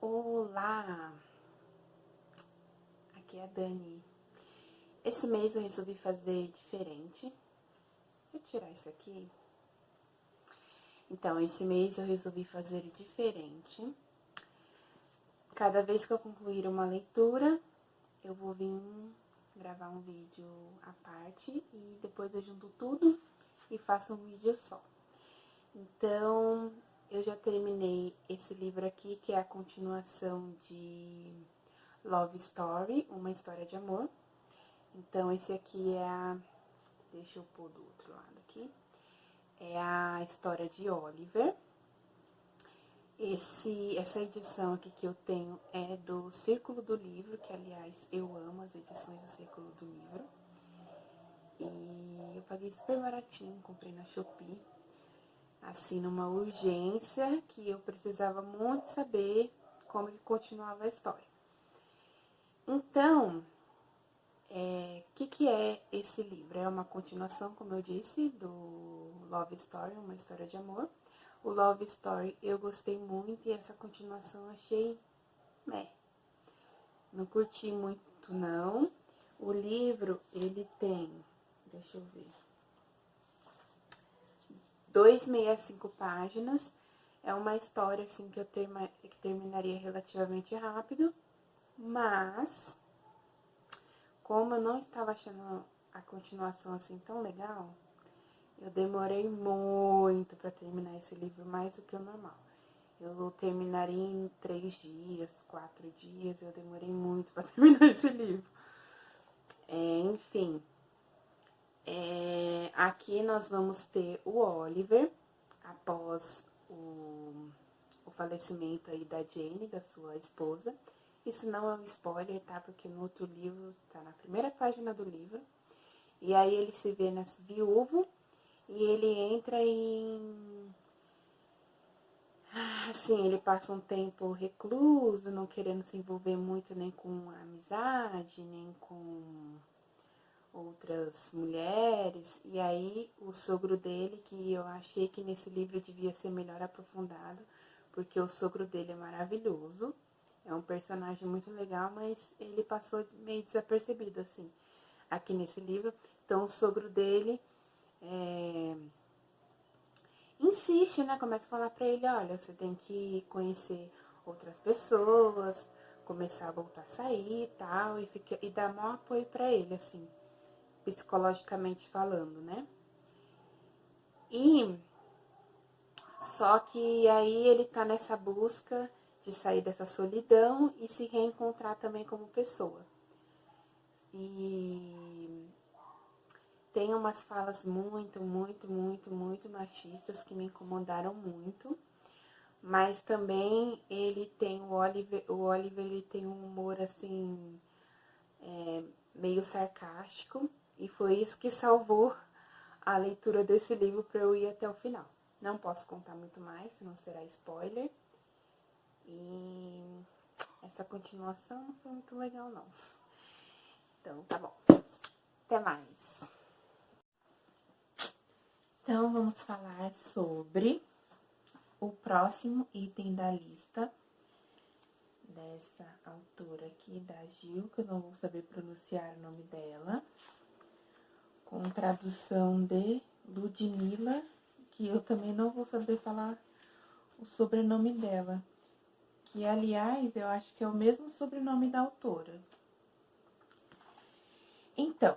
Olá, aqui é a Dani. Esse mês eu resolvi fazer diferente. Deixa eu tirar isso aqui. Então, esse mês eu resolvi fazer diferente. Cada vez que eu concluir uma leitura, eu vou vir gravar um vídeo à parte e depois eu junto tudo e faço um vídeo só. Então, eu já terminei esse livro aqui, que é a continuação de Love Story, uma história de amor. Então, esse aqui é a... Deixa eu pôr do outro lado aqui. É a história de Oliver. Essa edição aqui que eu tenho é do Círculo do Livro, que, aliás, eu amo as edições do Círculo do Livro. E eu paguei super baratinho, comprei na Shopee. Assim, numa urgência, que eu precisava muito saber como que continuava a história. Então, o que é esse livro? É uma continuação, como eu disse, do Love Story, uma história de amor. O Love Story eu gostei muito e essa continuação achei não curti muito, não. O livro, ele tem, deixa eu ver, 265 páginas. É uma história, assim, que terminaria relativamente rápido, mas como eu não estava achando a continuação, assim, tão legal, eu demorei muito para terminar esse livro, mais do que o normal. Eu terminaria em 3 dias, 4 dias, eu demorei muito para terminar esse livro. Enfim, aqui nós vamos ter o Oliver, após o falecimento aí da Jane, da sua esposa. Isso não é um spoiler, tá? Porque no outro livro, tá na primeira página do livro. E aí ele se vê nesse viúvo e ele entra em... Assim, ele passa um tempo recluso, não querendo se envolver muito nem com amizade, nem com outras mulheres. E aí o sogro dele, que eu achei que nesse livro devia ser melhor aprofundado, porque o sogro dele é maravilhoso, é um personagem muito legal, mas ele passou meio desapercebido, assim, aqui nesse livro. Então o sogro dele insiste, né? Começa a falar pra ele, olha, você tem que conhecer outras pessoas, começar a voltar a sair e tal, e dá maior apoio pra ele, assim, psicologicamente falando, né? E só que aí ele tá nessa busca de sair dessa solidão e se reencontrar também como pessoa. E tem umas falas muito machistas que me incomodaram muito. Mas também ele tem o Oliver ele tem um humor assim, meio sarcástico. E foi isso que salvou a leitura desse livro para eu ir até o final. Não posso contar muito mais, senão será spoiler. E essa continuação não foi muito legal, não. Então, tá bom. Até mais. Então, vamos falar sobre o próximo item da lista dessa autora aqui, da Gil, que eu não vou saber pronunciar o nome dela, com tradução de Ludmilla, que eu também não vou saber falar o sobrenome dela, que, aliás, eu acho que é o mesmo sobrenome da autora. Então,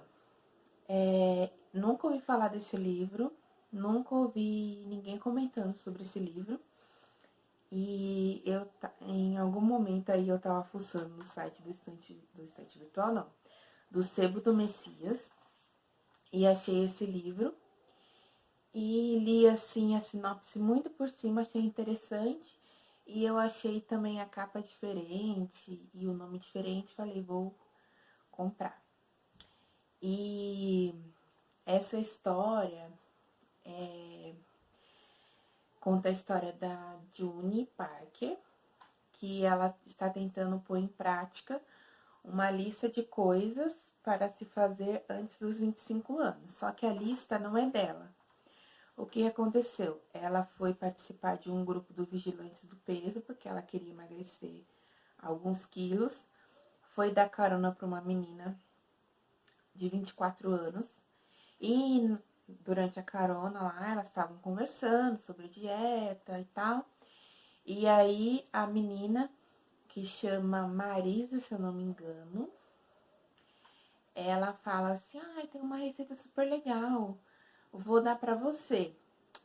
nunca ouvi falar desse livro, nunca ouvi ninguém comentando sobre esse livro. E em algum momento aí eu tava fuçando no site do Estante Virtual, não, do Sebo do Messias, e achei esse livro. E li, assim, a sinopse muito por cima, achei interessante. E eu achei também a capa diferente e o nome diferente, falei, vou comprar. E essa história conta a história da June Parker, que ela está tentando pôr em prática uma lista de coisas para se fazer antes dos 25 anos. Só que a lista não é dela. O que aconteceu? Ela foi participar de um grupo do Vigilantes do Peso, porque ela queria emagrecer alguns quilos, foi dar carona para uma menina de 24 anos. E durante a carona lá, elas estavam conversando sobre dieta e tal. E aí a menina, que chama Marisa, se eu não me engano, ela fala assim: ah, tem uma receita super legal, vou dar pra você,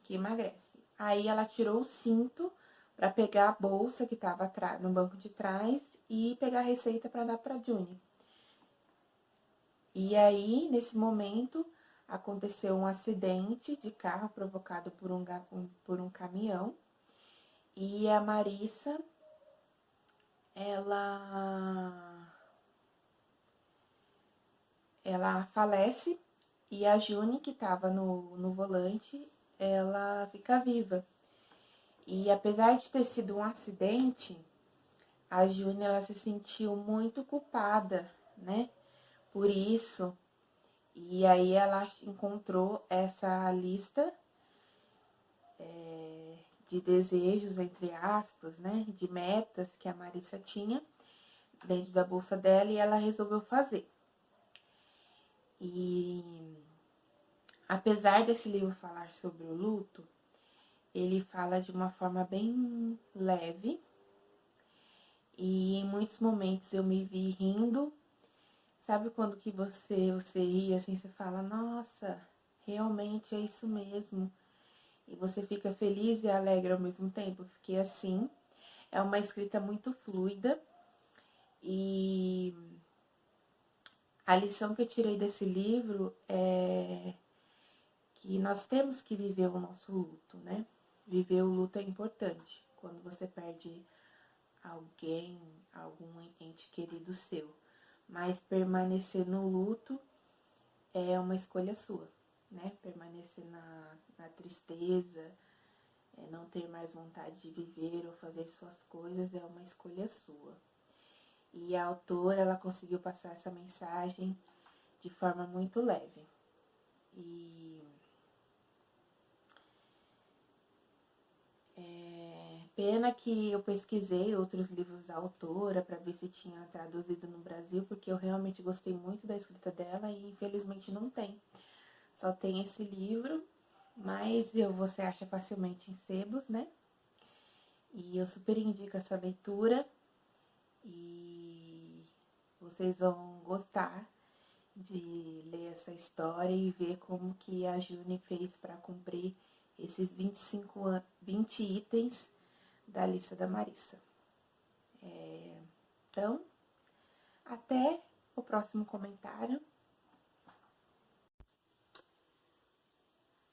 que emagrece. Aí ela tirou o cinto pra pegar a bolsa que tava no banco de trás e pegar a receita pra dar pra Juni. E aí, nesse momento, aconteceu um acidente de carro provocado por um caminhão. E a Marissa, ela falece e a Juni, que estava no volante, ela fica viva. E apesar de ter sido um acidente, a Juni, ela se sentiu muito culpada, né? Por isso. E aí ela encontrou essa lista de desejos, entre aspas, né? De metas que a Marissa tinha dentro da bolsa dela e ela resolveu fazer. E apesar desse livro falar sobre o luto, ele fala de uma forma bem leve. E em muitos momentos eu me vi rindo. Sabe quando que você ri assim, você fala, nossa, realmente é isso mesmo. E você fica feliz e alegre ao mesmo tempo. Eu fiquei assim. É uma escrita muito fluida. E a lição que eu tirei desse livro é que nós temos que viver o nosso luto, né? Viver o luto é importante. Quando você perde alguém, algum ente querido seu. Mas permanecer no luto é uma escolha sua, né? Permanecer na tristeza, não ter mais vontade de viver ou fazer suas coisas é uma escolha sua. E a autora, ela conseguiu passar essa mensagem de forma muito leve. E pena que eu pesquisei outros livros da autora para ver se tinha traduzido no Brasil, porque eu realmente gostei muito da escrita dela e infelizmente não tem. Só tem esse livro, mas você acha facilmente em sebos, né? E eu super indico essa leitura e vocês vão gostar de ler essa história e ver como que a Juni fez para cumprir esses 20 itens da lista da Marissa. Então, até o próximo comentário.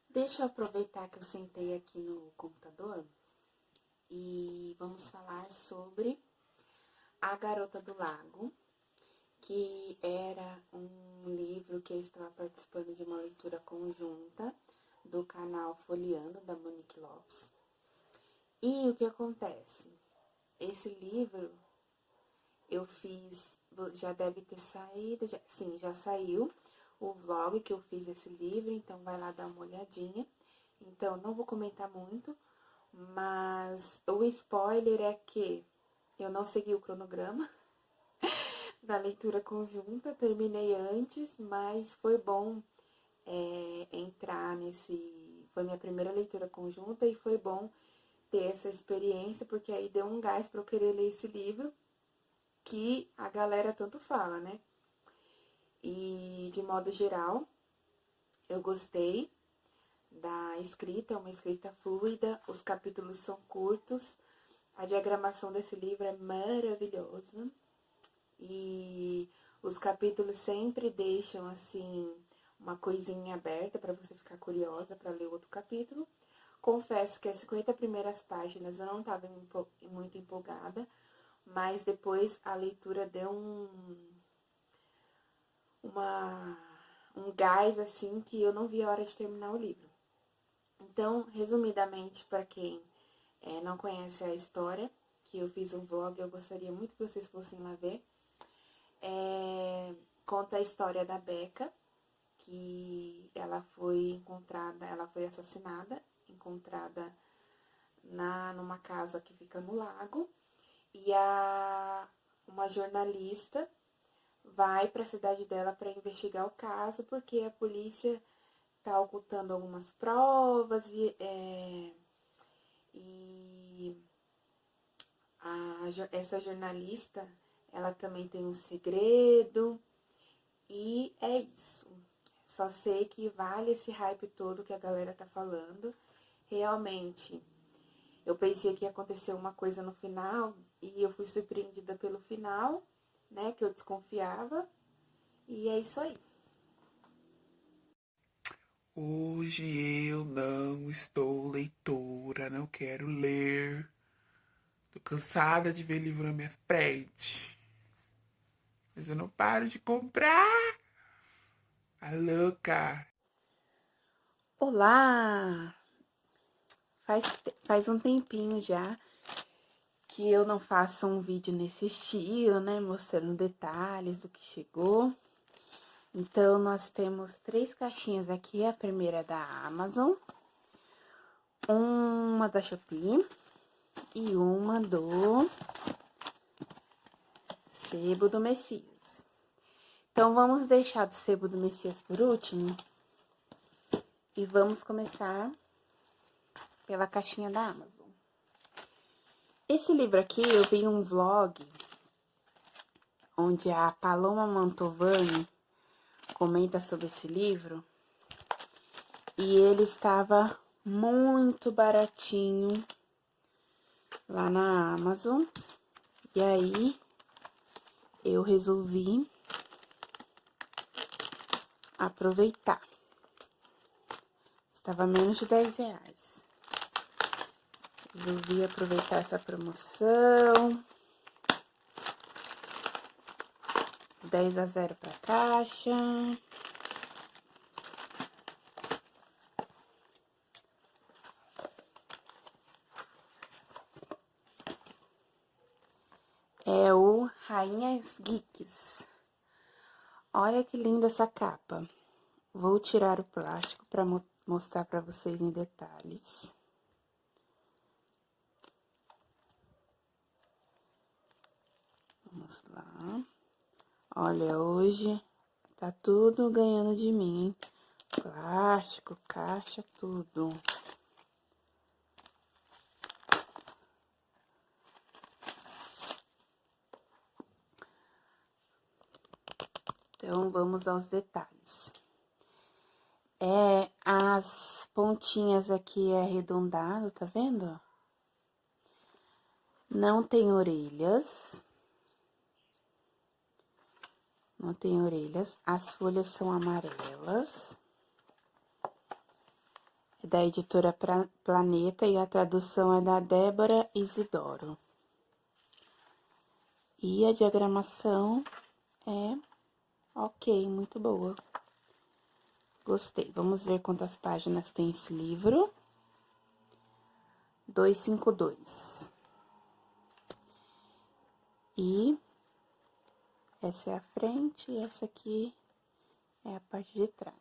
Deixa eu aproveitar que eu sentei aqui no computador e vamos falar sobre A Garota do Lago, que era um livro que eu estava participando de uma leitura conjunta do canal Folheando, da Monique Lopes. E o que acontece? Esse livro eu fiz, já deve ter saído, sim, já saiu o vlog que eu fiz esse livro, então vai lá dar uma olhadinha. Então, não vou comentar muito, mas o spoiler é que eu não segui o cronograma da leitura conjunta, terminei antes, mas foi bom entrar nesse... Foi minha primeira leitura conjunta e foi bom ter essa experiência, porque aí deu um gás para eu querer ler esse livro, que a galera tanto fala, né? E, de modo geral, eu gostei da escrita, é uma escrita fluida, os capítulos são curtos, a diagramação desse livro é maravilhosa e os capítulos sempre deixam, assim, uma coisinha aberta para você ficar curiosa para ler outro capítulo. Confesso que as 50 primeiras páginas eu não estava muito empolgada, mas depois a leitura deu um gás, assim, que eu não vi a hora de terminar o livro. Então, resumidamente, para quem não conhece a história, que eu fiz um vlog, eu gostaria muito que vocês fossem lá ver. Conta a história da Becca, que ela foi assassinada, encontrada numa casa que fica no lago. e uma jornalista vai para a cidade dela para investigar o caso, porque a polícia está ocultando algumas provas essa jornalista, ela também tem um segredo, e é isso. Só sei que vale esse hype todo que a galera tá falando. Realmente, eu pensei que ia acontecer uma coisa no final, e eu fui surpreendida pelo final, né, que eu desconfiava, e é isso aí. Hoje eu não estou leitora, não quero ler. Tô cansada de ver livro na minha frente. Mas eu não paro de comprar. A louca. Olá! Faz um tempinho já que eu não faço um vídeo nesse estilo, né, mostrando detalhes do que chegou. Então, nós temos 3 caixinhas aqui, a primeira é da Amazon, uma da Shopee e uma do Sebo do Messias. Então, vamos deixar do Sebo do Messias por último e vamos começar pela caixinha da Amazon. Esse livro aqui, eu vi em um vlog onde a Paloma Mantovani comenta sobre esse livro, e ele estava muito baratinho lá na Amazon, e aí eu resolvi aproveitar. Estava menos de R$10. Resolvi aproveitar essa promoção. 10-0 para caixa. É o Rainhas Geeks. Olha que linda essa capa. Vou tirar o plástico para mostrar para vocês em detalhes. Vamos lá. Olha, hoje tá tudo ganhando de mim, hein? Plástico, caixa, tudo. Então, vamos aos detalhes. As pontinhas aqui é arredondado, tá vendo? Não tem orelhas. Não tem orelhas. As folhas são amarelas. É da editora Planeta e a tradução é da Débora Isidoro. E a diagramação é ok, muito boa. Gostei. Vamos ver quantas páginas tem esse livro. 252. E essa é a frente e essa aqui é a parte de trás.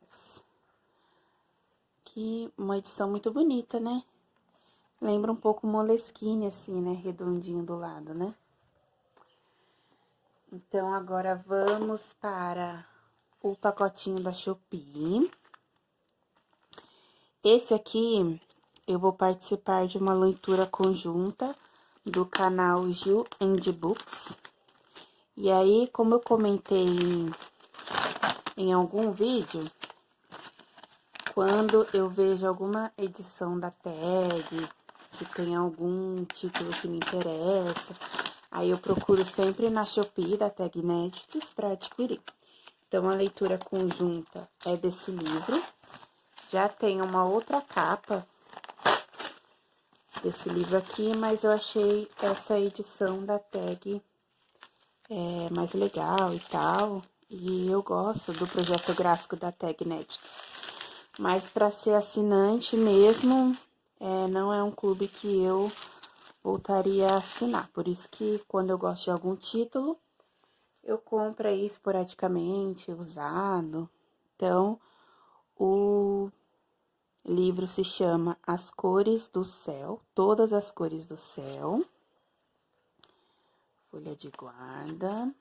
Que uma edição muito bonita, né? Lembra um pouco Moleskine, assim, né? Redondinho do lado, né? Então, agora vamos para o pacotinho da Shopee. Esse aqui, eu vou participar de uma leitura conjunta do canal Gil and Books. E aí, como eu comentei em algum vídeo, quando eu vejo alguma edição da tag, que tem algum título que me interessa, aí eu procuro sempre na Shopee da Tag Inéditos para adquirir. Então, a leitura conjunta é desse livro. Já tem uma outra capa desse livro aqui, mas eu achei essa edição da Tag mais legal e tal. E eu gosto do projeto gráfico da Tag Inéditos. Mas para ser assinante mesmo, não é um clube que eu voltaria a assinar. Por isso que quando eu gosto de algum título, eu compro aí esporadicamente, usado. Então, o livro se chama As Cores do Céu, Todas as Cores do Céu. folha de guarda.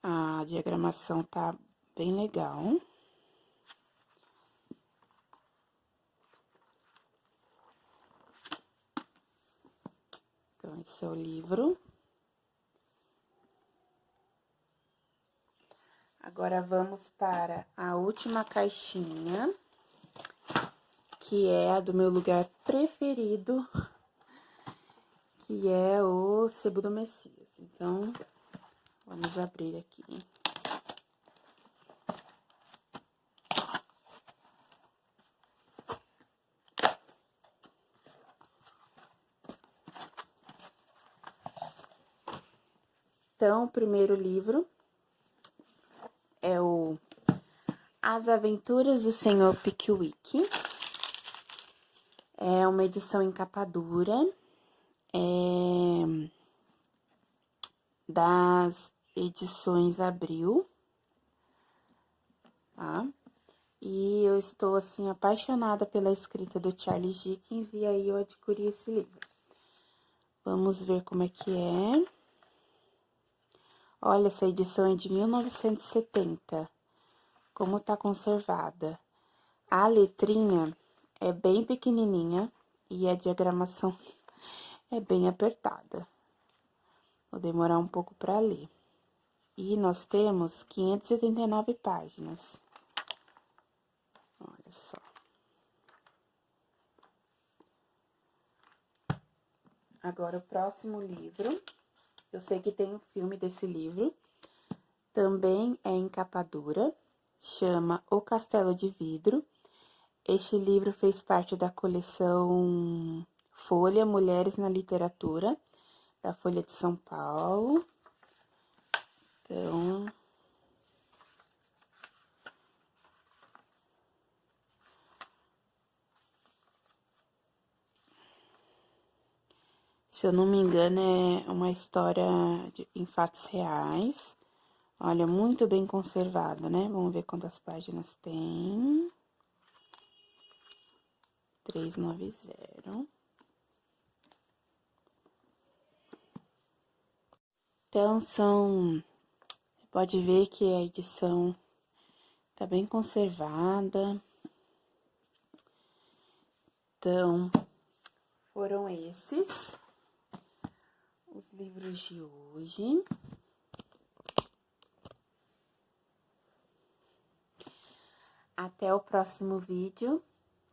A diagramação tá bem legal. Então, esse é o livro. Agora, vamos para a última caixinha, que é a do meu lugar preferido, que é o Sebo do Messias. Então, vamos abrir aqui. Então, o primeiro livro é o As Aventuras do Senhor Pickwick. É uma edição em capa dura, das edições Abril, tá? E eu estou, assim, apaixonada pela escrita do Charles Dickens, e aí eu adquiri esse livro. Vamos ver como é que é. Olha, essa edição é de 1970. Como tá conservada. A letrinha é bem pequenininha e a diagramação é bem apertada. Vou demorar um pouco para ler. E nós temos 589 páginas. Olha só. Agora, o próximo livro. Eu sei que tem um filme desse livro. Também é em capa dura. Chama O Castelo de Vidro. Este livro fez parte da coleção Folha Mulheres na Literatura, da Folha de São Paulo. Então, se eu não me engano, é uma história em fatos reais. Olha, muito bem conservada, né? Vamos ver quantas páginas tem. 390. Então, pode ver que a edição tá bem conservada. Então, foram esses os livros de hoje. Até o próximo vídeo.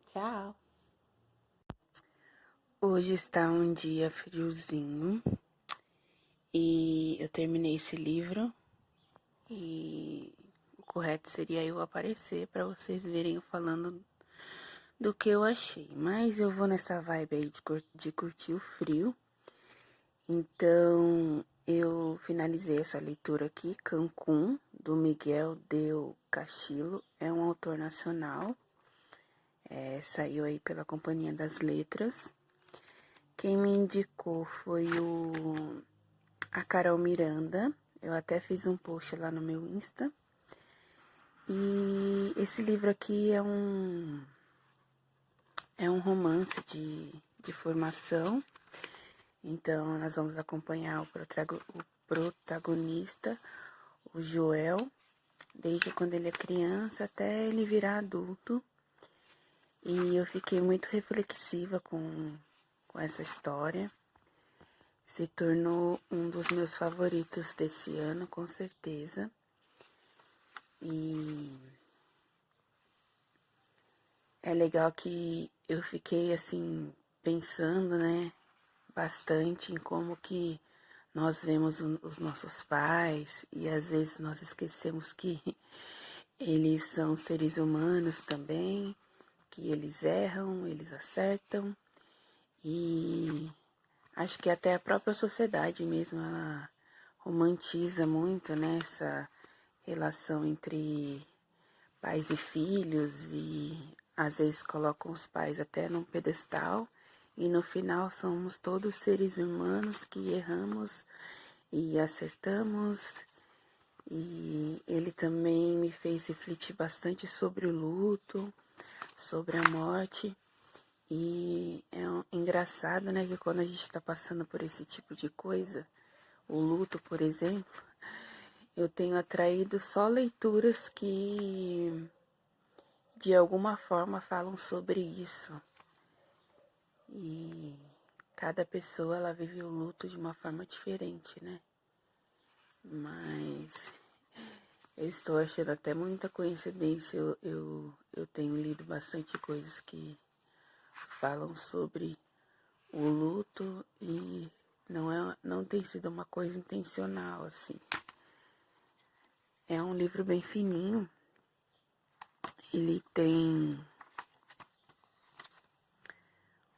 Tchau! Hoje está um dia friozinho e eu terminei esse livro e o correto seria eu aparecer para vocês verem eu falando do que eu achei. Mas eu vou nessa vibe aí de curtir o frio. Então, eu finalizei essa leitura aqui, Cancún, do Miguel Del Castillo. É um autor nacional, saiu aí pela Companhia das Letras. Quem me indicou foi a Carol Miranda. Eu até fiz um post lá no meu Insta. E esse livro aqui é um romance de formação. Então, nós vamos acompanhar o protagonista, o Joel, desde quando ele é criança até ele virar adulto. E eu fiquei muito reflexiva com essa história. Se tornou um dos meus favoritos desse ano, com certeza. E é legal que eu fiquei, assim, pensando, né, bastante em como que nós vemos os nossos pais e às vezes nós esquecemos que eles são seres humanos também, que eles erram, eles acertam e acho que até a própria sociedade mesmo, ela romantiza muito, né, essa relação entre pais e filhos e às vezes colocam os pais até num pedestal e no final somos todos seres humanos que erramos e acertamos E ele também me fez refletir bastante sobre o luto, sobre a morte. E é engraçado, né, que quando a gente tá passando por esse tipo de coisa, o luto, por exemplo, eu tenho atraído só leituras que de alguma forma falam sobre isso. E cada pessoa ela vive o luto de uma forma diferente, né? Mas eu estou achando até muita coincidência. Eu tenho lido bastante coisas que falam sobre o luto e não tem sido uma coisa intencional, assim. É um livro bem fininho. Ele tem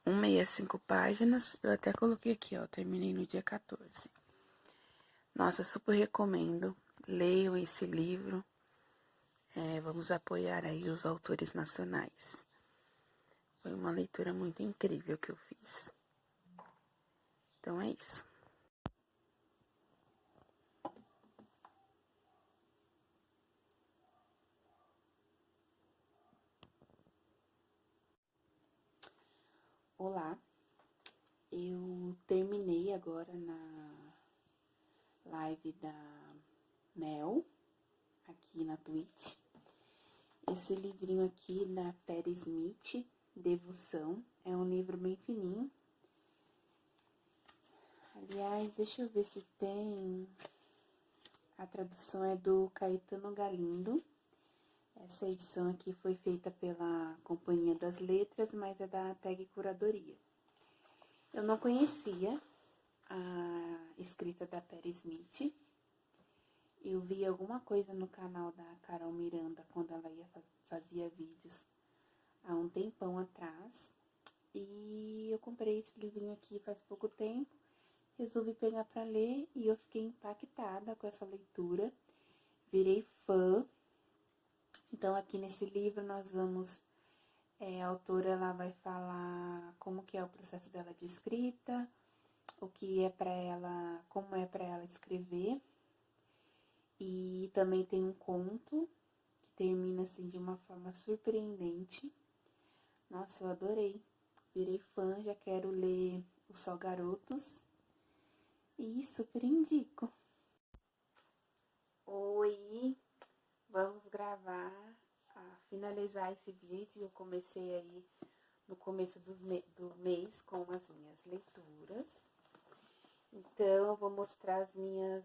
165 páginas. Eu até coloquei aqui, ó. Terminei no dia 14. Nossa, super recomendo. Leiam esse livro. Vamos apoiar aí os autores nacionais. Foi uma leitura muito incrível que eu fiz. Então é isso. Olá, eu terminei agora na live da Mel, aqui na Twitch, esse livrinho aqui da Perry Smith, Devoção, é um livro bem fininho. Aliás, deixa eu ver se tem, a tradução é do Caetano Galindo. Essa edição aqui foi feita pela Companhia das Letras, mas é da Tag Curadoria. Eu não conhecia a escrita da Perry Smith. Eu vi alguma coisa no canal da Carol Miranda, quando ela fazia vídeos há um tempão atrás. E eu comprei esse livrinho aqui faz pouco tempo. Resolvi pegar para ler e eu fiquei impactada com essa leitura. Virei fã. Então, aqui nesse livro nós vamos... a autora ela vai falar como que é o processo dela de escrita, o que é para ela, como é para ela escrever. E também tem um conto que termina assim de uma forma surpreendente. Nossa, eu adorei. Virei fã, já quero ler Os Só Garotos. E super indico. Oi, vamos gravar, finalizar esse vídeo. Eu comecei aí no começo do mês com as minhas leituras. Então, eu vou mostrar as minhas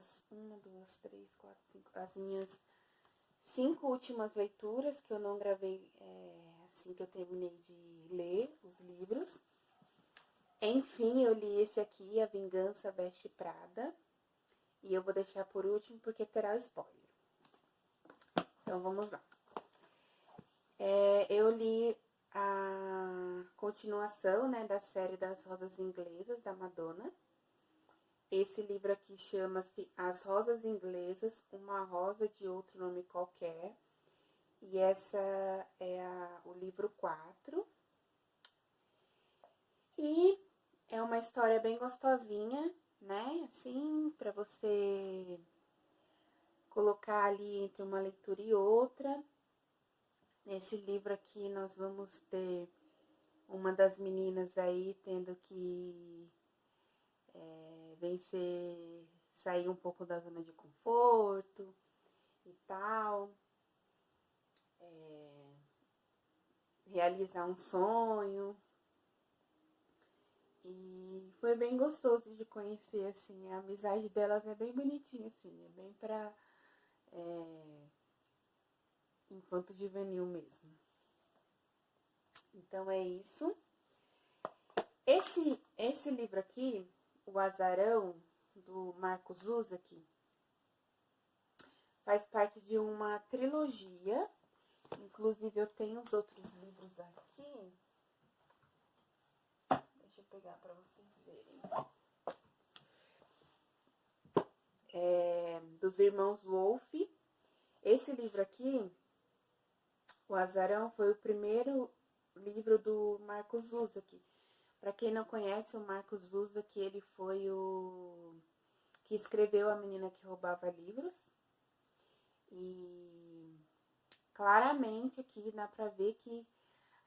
5 últimas leituras que eu não gravei assim que eu terminei de ler os livros. Enfim, eu li esse aqui, A Vingança Veste Prada. E eu vou deixar por último porque terá spoiler. Então, vamos lá. Eu li a continuação, né, da série das Rosas Inglesas, da Madonna. Esse livro aqui chama-se As Rosas Inglesas, Uma Rosa de Outro Nome Qualquer. E essa é o livro 4. E é uma história bem gostosinha, né? Assim, para você colocar ali entre uma leitura e outra. Nesse livro aqui nós vamos ter uma das meninas aí tendo que sair um pouco da zona de conforto e tal, realizar um sonho. E foi bem gostoso de conhecer, assim, a amizade delas é bem bonitinha, assim, é bem pra infanto juvenil mesmo. Então, é isso. Esse livro aqui, O Azarão, do Marcos Zuzaki, faz parte de uma trilogia. Inclusive, eu tenho os outros livros aqui. Deixa eu pegar para vocês verem. Dos irmãos Wolff. Esse livro aqui, O Azarão, foi o primeiro livro do Marcos Zuzaki. Para quem não conhece, o Marcos Zuzaki, ele foi o que escreveu A Menina que Roubava Livros. E claramente aqui dá pra ver que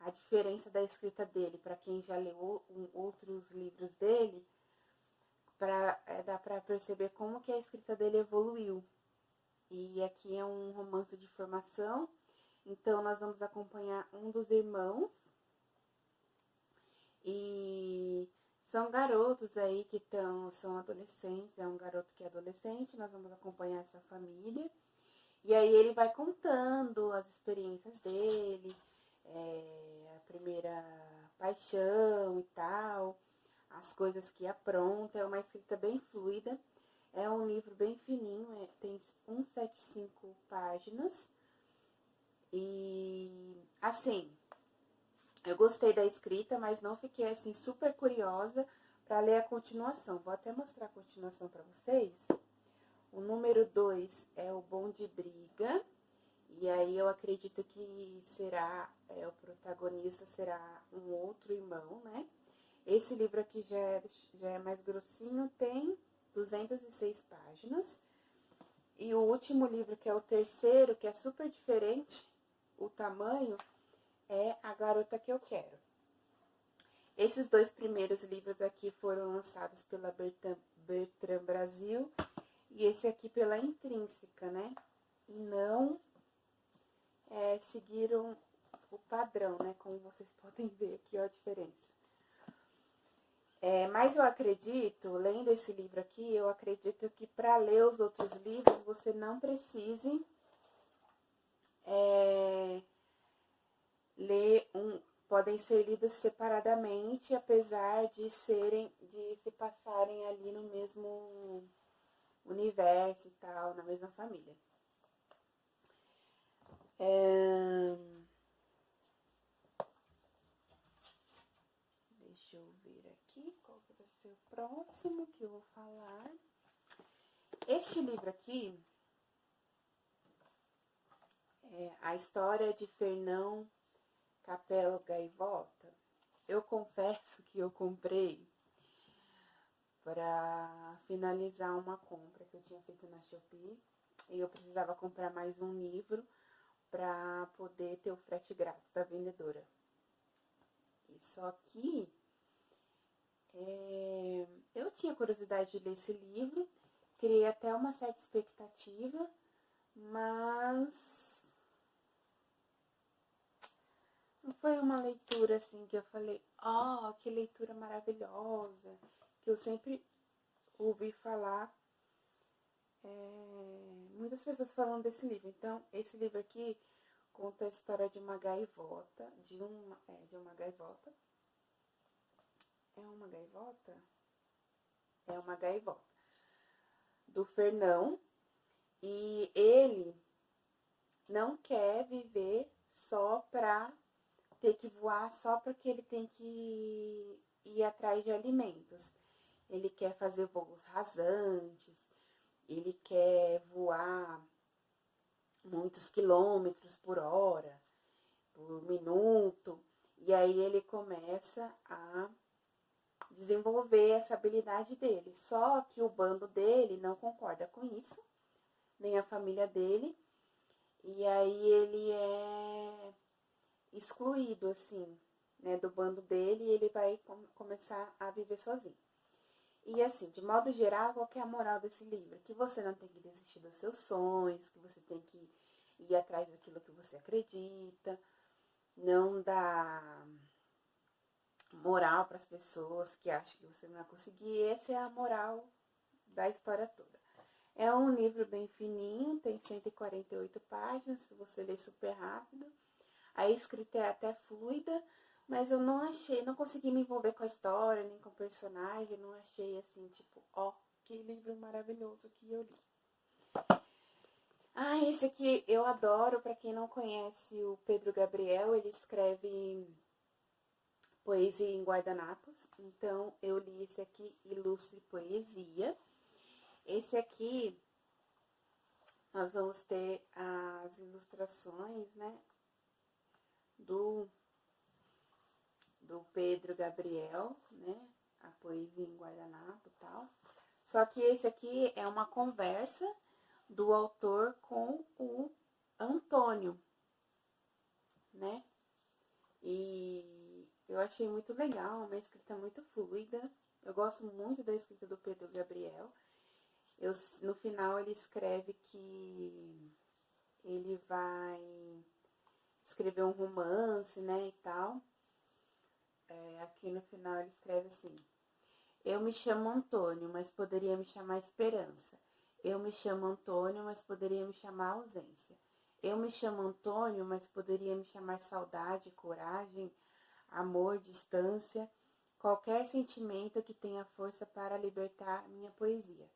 a diferença da escrita dele, para quem já leu outros livros dele, dá pra perceber como que a escrita dele evoluiu. E aqui é um romance de formação, então nós vamos acompanhar um dos irmãos. E são garotos aí que são adolescentes, é um garoto que é adolescente, nós vamos acompanhar essa família. E aí ele vai contando as experiências dele, a primeira paixão e tal, as coisas que apronta. É uma escrita bem fluida, é um livro bem fininho, tem 175 páginas. E assim, eu gostei da escrita, mas não fiquei assim super curiosa para ler a continuação. Vou até mostrar a continuação para vocês. O número 2 é o Bom de Briga. E aí eu acredito que o protagonista será um outro irmão, né? Esse livro aqui já é mais grossinho, tem 206 páginas. E o último livro, que é o terceiro, que é super diferente, o tamanho, é A Garota que Eu Quero. Esses dois primeiros livros aqui foram lançados pela Bertrand Brasil e esse aqui pela Intrínseca, né? E não seguiram o padrão, né? Como vocês podem ver aqui, ó, a diferença. Mas eu acredito, lendo esse livro aqui, eu acredito que para ler os outros livros, você não precise podem ser lidos separadamente, apesar de se passarem ali no mesmo universo e tal, na mesma família. Deixa eu ver aqui qual vai ser o próximo que eu vou falar. Este livro aqui é A História de Fernão Capelo Gaivota. Eu confesso que eu comprei para finalizar uma compra que eu tinha feito na Shopee. E eu precisava comprar mais um livro para poder ter o frete grátis da vendedora. E só que eu tinha curiosidade de ler esse livro, criei até uma certa expectativa, mas não foi uma leitura assim que eu falei, que leitura maravilhosa, que eu sempre ouvi falar, muitas pessoas falando desse livro. Então, esse livro aqui conta a história de uma gaivota, de uma gaivota. É uma gaivota? É uma gaivota. Do Fernão. E ele não quer viver só pra ter que voar, só porque ele tem que ir atrás de alimentos. Ele quer fazer voos rasantes, ele quer voar muitos quilômetros por hora, por minuto. E aí ele começa a desenvolver essa habilidade dele. Só que o bando dele não concorda com isso, nem a família dele. E aí ele é excluído, assim, né, do bando dele, e ele vai começar a viver sozinho. E assim, de modo geral, qual que é a moral desse livro? Que você não tem que desistir dos seus sonhos, que você tem que ir atrás daquilo que você acredita, não dá moral para as pessoas que acham que você não vai conseguir. Essa é a moral da história toda. É um livro bem fininho, tem 148 páginas, se você ler super rápido. A escrita é até fluida, mas eu não consegui me envolver com a história, nem com o personagem, não achei assim, tipo, que livro maravilhoso que eu li. Esse aqui eu adoro, para quem não conhece o Pedro Gabriel, ele escreve poesia em guardanapos, então eu li esse aqui, Ilustre Poesia. Esse aqui, nós vamos ter as ilustrações, né, do Pedro Gabriel, né, a poesia em guardanapo e tal. Só que esse aqui é uma conversa do autor com o Antônio, né? E eu achei muito legal, uma escrita muito fluida. Eu gosto muito da escrita do Pedro Gabriel. No final ele escreve que ele vai escrever um romance, né, e tal. Aqui no final ele escreve assim: eu me chamo Antônio, mas poderia me chamar Esperança. Eu me chamo Antônio, mas poderia me chamar Ausência. Eu me chamo Antônio, mas poderia me chamar saudade, coragem, amor, distância, qualquer sentimento que tenha força para libertar minha poesia.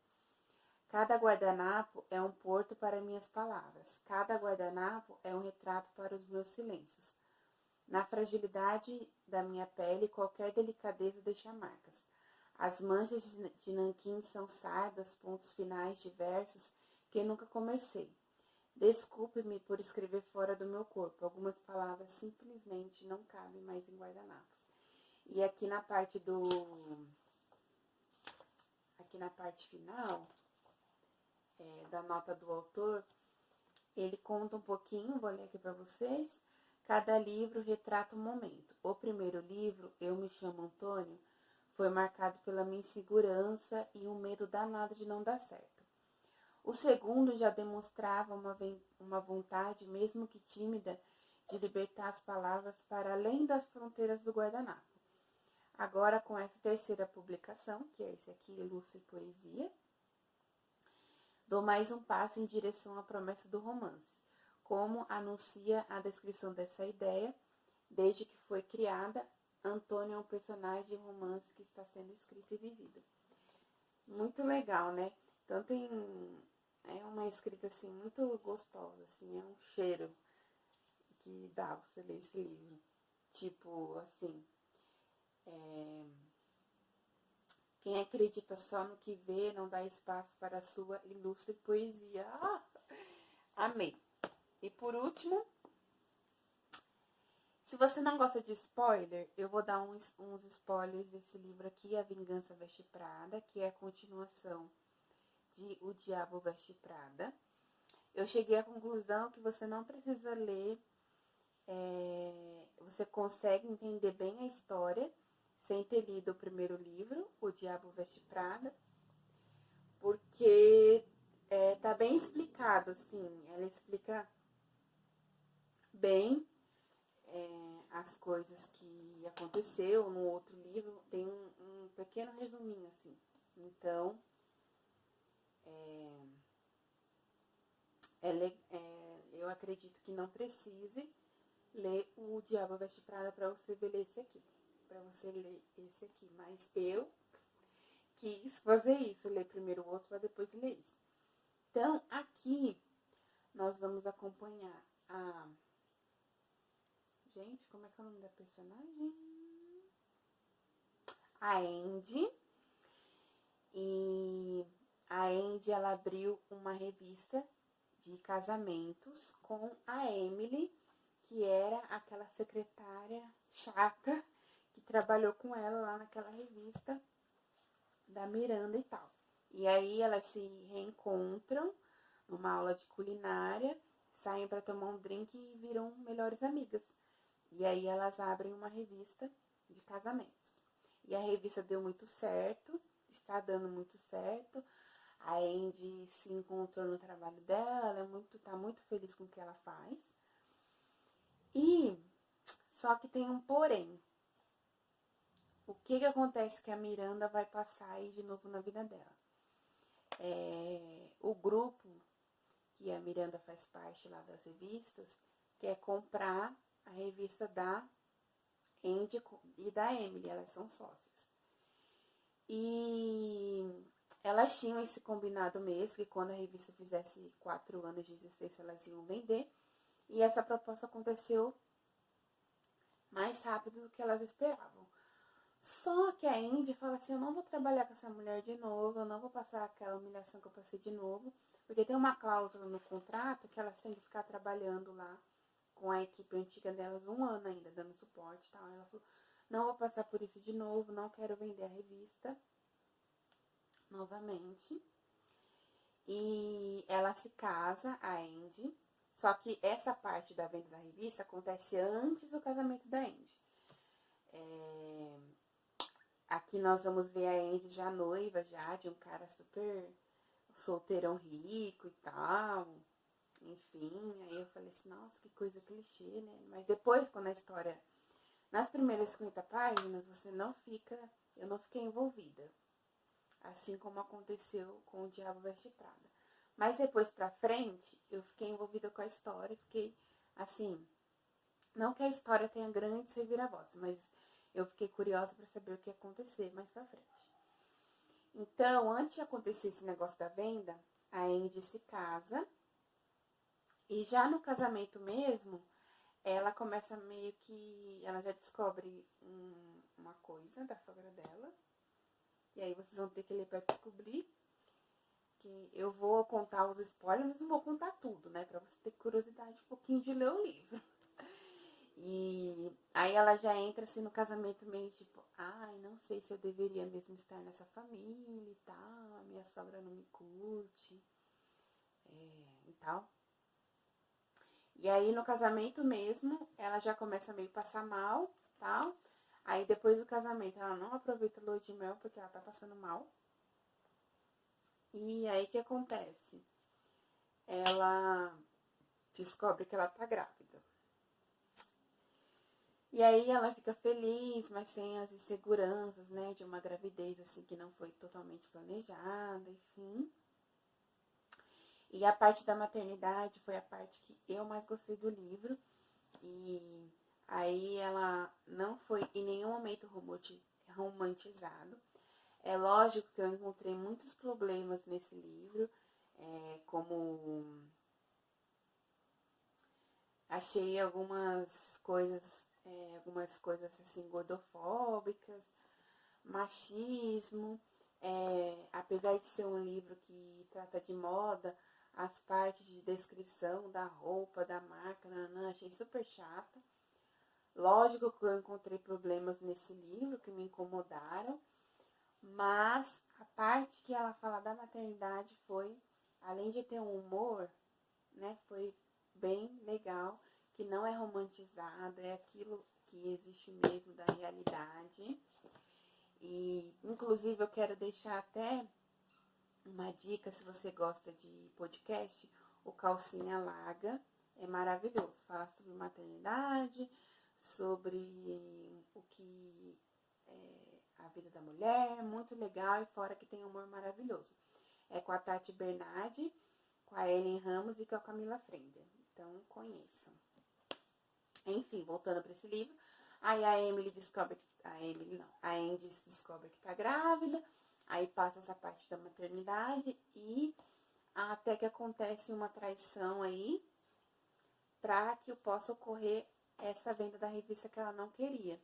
Cada guardanapo é um porto para minhas palavras. Cada guardanapo é um retrato para os meus silêncios. Na fragilidade da minha pele, qualquer delicadeza deixa marcas. As manchas de nanquim são sardas, pontos finais de versos que nunca comecei. Desculpe-me por escrever fora do meu corpo. Algumas palavras simplesmente não cabem mais em guardanapos. E aqui na parte final da nota do autor, ele conta um pouquinho, vou ler aqui para vocês. Cada livro retrata um momento. O primeiro livro, Eu Me Chamo Antônio, foi marcado pela minha insegurança e um medo danado de não dar certo. O segundo já demonstrava uma vontade, mesmo que tímida, de libertar as palavras para além das fronteiras do guardanapo. Agora, com essa terceira publicação, que é esse aqui, Ilustre Poesia, dou mais um passo em direção à promessa do romance. Como anuncia a descrição dessa ideia, desde que foi criada, Antônio é um personagem de romance que está sendo escrito e vivido. Muito legal, né? Então é uma escrita assim muito gostosa, assim, é um cheiro que dá você ler esse livro. Tipo, assim, quem acredita só no que vê não dá espaço para a sua ilustre poesia. Ah, amei! E por último, se você não gosta de spoiler, eu vou dar uns spoilers desse livro aqui, A Vingança Veste Prada, que é a continuação de O Diabo Veste Prada. Eu cheguei à conclusão que você não precisa ler, você consegue entender bem a história sem ter lido o primeiro livro, O Diabo Veste Prada, porque tá bem explicado, assim, ela explica bem as coisas que aconteceu. No outro livro tem um pequeno resuminho, assim. Então, eu acredito que não precise ler O Diabo Veste Prada para você ler esse aqui. Mas eu quis fazer isso, ler primeiro o outro para depois ler isso. Então, aqui nós vamos acompanhar a... Gente, como é que é o nome da personagem? A Andy. E a Andy, ela abriu uma revista de casamentos com a Emily, que era aquela secretária chata que trabalhou com ela lá naquela revista da Miranda e tal. E aí elas se reencontram numa aula de culinária, saem para tomar um drink e viram melhores amigas. E aí elas abrem uma revista de casamentos. E a revista deu muito certo, está dando muito certo. A Andy se encontrou no trabalho dela, ela tá muito feliz com o que ela faz. E só que tem um porém. O que acontece que a Miranda vai passar aí de novo na vida dela? O grupo que a Miranda faz parte lá das revistas quer comprar a revista da Andy e da Emily, elas são sócias. E elas tinham esse combinado mesmo, que quando a revista fizesse 4 anos de existência, elas iam vender. E essa proposta aconteceu mais rápido do que elas esperavam. Só que a Andy fala assim, eu não vou trabalhar com essa mulher de novo, eu não vou passar aquela humilhação que eu passei de novo, porque tem uma cláusula no contrato que elas têm que ficar trabalhando lá com a equipe antiga delas 1 ano ainda, dando suporte e tal. Ela falou, não vou passar por isso de novo, não quero vender a revista novamente. E ela se casa, a Andy, só que essa parte da venda da revista acontece antes do casamento da Andy. Aqui nós vamos ver a Andy já noiva, já de um cara super solteirão rico e tal. Enfim, aí eu falei assim, nossa, que coisa clichê, né? Mas depois, quando a história... Nas primeiras 50 páginas, eu não fiquei envolvida. Assim como aconteceu com O Diabo Veste Prada. Mas depois pra frente, eu fiquei envolvida com a história, fiquei assim... Não que a história tenha grandes reviravoltas, mas eu fiquei curiosa pra saber o que ia acontecer mais pra frente. Então, antes de acontecer esse negócio da venda, a Andy se casa. E já no casamento mesmo, ela começa meio que... Ela já descobre uma coisa da sogra dela. E aí vocês vão ter que ler pra descobrir. Que eu vou contar os spoilers, mas não vou contar tudo, né? Pra você ter curiosidade um pouquinho de ler o livro. E aí ela já entra assim no casamento meio tipo... Ai, não sei se eu deveria mesmo estar nessa família e tal. A minha sogra não me curte. E tal. E aí, no casamento mesmo, ela já começa meio a passar mal, tal. Aí, depois do casamento, ela não aproveita a lua de mel porque ela tá passando mal. E aí, o que acontece? Ela descobre que ela tá grávida. E aí, ela fica feliz, mas sem as inseguranças, né? De uma gravidez, assim, que não foi totalmente planejada, enfim. E a parte da maternidade foi a parte que eu mais gostei do livro. E aí ela não foi em nenhum momento romantizado. É lógico que eu encontrei muitos problemas nesse livro, como achei algumas coisas assim gordofóbicas, machismo, apesar de ser um livro que trata de moda, as partes de descrição da roupa, da marca, achei super chata. Lógico que eu encontrei problemas nesse livro que me incomodaram, mas a parte que ela fala da maternidade foi, além de ter um humor, né, foi bem legal, que não é romantizado, é aquilo que existe mesmo da realidade. E, inclusive, eu quero deixar até uma dica, se você gosta de podcast, o Calcinha Larga é maravilhoso. Fala sobre maternidade, sobre o que é a vida da mulher, muito legal e fora que tem um humor maravilhoso. É com a Tati Bernardi, com a Ellen Ramos e com a Camila Frender. Então, conheçam. Enfim, voltando para esse livro, aí a Emily descobre a Andy descobre que tá grávida, aí passa essa parte da maternidade e até que acontece uma traição aí para que possa ocorrer essa venda da revista que ela não queria.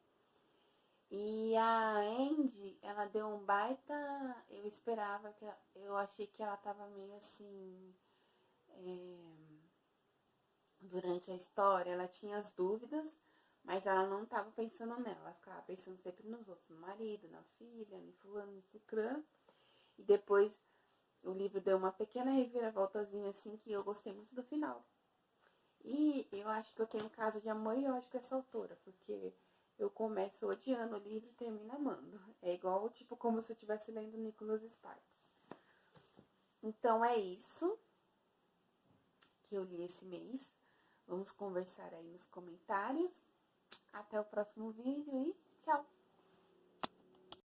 E a Andy, ela deu um baita... Eu achei que ela tava meio assim... durante a história, ela tinha as dúvidas, mas ela não estava pensando nela, ela ficava pensando sempre nos outros, no marido, na filha, no fulano, no ciclano. E depois o livro deu uma pequena reviravoltazinha assim que eu gostei muito do final. E eu acho que eu tenho um caso de amor e ódio com essa autora, porque eu começo odiando o livro e termino amando. É igual, tipo, como se eu estivesse lendo Nicholas Sparks. Então é isso que eu li esse mês. Vamos conversar aí nos comentários. Até o próximo vídeo e tchau!